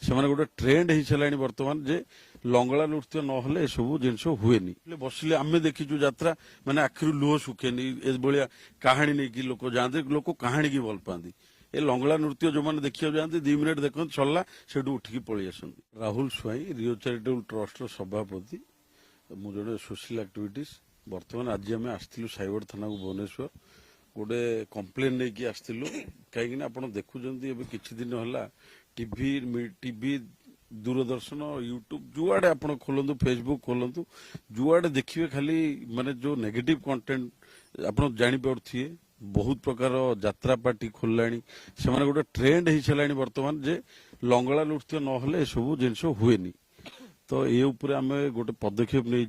से गोटे ट्रेंड हो सारा बर्तमान जे लंगला नृत्य ना सब जिन हुए बसिले आम देखीचु यात्रा माने आखिर लुह सुखेनी एभलिया कहानी नहीं कि लोक जाते लोक कहानी की भल पाती ए लंगला नृत्य जो मैंने देखा जाते 2 मिनिट देख सरला से उठिकी पलि आस राहुल स्वाई रियो चैरिटेबल ट्रस्ट सभापति मुझे सोशल एक्टिविटीज बर्तमान आज आम आसलु साइबर थाना को भुवनेश्वर गोटे कंप्लेन नहीं कि आसलु कहीं आप देखुं किसी दिन है टीवी दूरदर्शन यूट्यूब जुआड़े आप खोलतु फेसबुक खोलतु जुआड़े देखिए खाली माने जो नेगेटिव कंटेंट आप जापे बहुत प्रकार यात्रा पार्टी खोललानी से गोटे ट्रेंड हो सारा बर्तमान जे लंगला नृत्य ना सब जिन हुए तो ये उपर आम गोटे पदक्षेप नहीं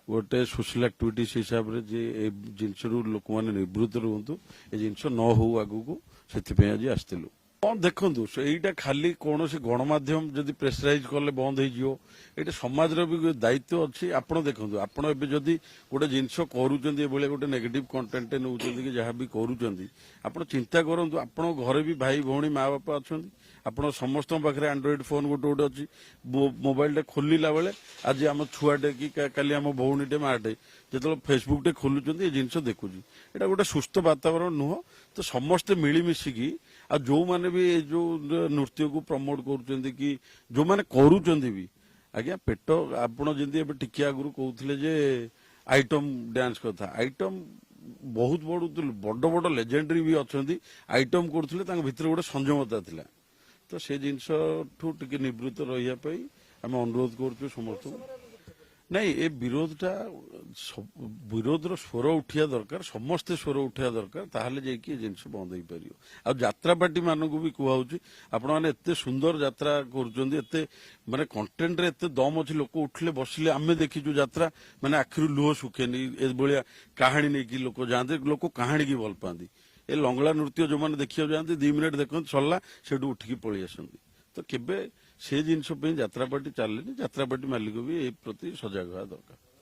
गोटे सोशल एक्टिविटीज हिसाब से जिनस लोक मैंने निवृत्त रुहतु ये जिनस न हो आगू से आज आसलु हाँ देखु यहीटा खाली कौन से गणमाध्यम जदि प्रेसराइज कले बंद हो समाज भी दायित्व अच्छी आपड़ देखो आपड़ एवं गोटे जिनस कर गोटे नेगेटिव कंटेंट नौ कि जहाँ भी कर चिंता करूँ आप घरे भी भाई भौणी माँ बापा अच्छा आप समस्त पाखे आंड्रॉइड फोन गोटे गोटे अच्छी मोबाइल खोलला बेले आज आम छुआटे कि काली आम भौणीटे माटे जो फेसबुक टे खोलुंट ये जिन देखुँ यहाँ गोटे सुस्थ वातावरण नुह तो समस्ते मिलमिशिकी आ जो माने भी जो नृत्य को प्रमोट कर जो माने करूचंदी भी आज्ञा पेट आपण जमी टिके आगुरी कहते जे आइटम डांस कथा आइटम बहुत बड़ बड़ लेजेंडरी भी अच्छा आइटम करते भितर गोटे संयमता थिला तो से जिनस ठू टिके निवृत्त रही आम अनुरोध करूँ समस्त नहीं ए विरोधटा विरोधर स्वर उठा दरकार समस्ते स्वर उठा दरकार ताहले जाइए जिनस बंद हो पार आ यात्रा पार्टी मानक भी कहूँ आपण मैंने एत सुंदर यात्रा कर माने कंटेंट रे एत दम अच्छी लोक उठले बसिले आम देखीचु यात्रा माने आखिर लुह सुखेनी एभलिया कहानी नहीं कि लोक जाते लोक कहानी की भल पाती ए लंगला नृत्य जो मैंने देखा जाते 2 मिनिट देख सरला से उठिकी पलि आस तो केबे से जिनस यात्रा पार्टी चलनी यात्रा पार्टी मालिक भी ए प्रति सजग हवा दरकार।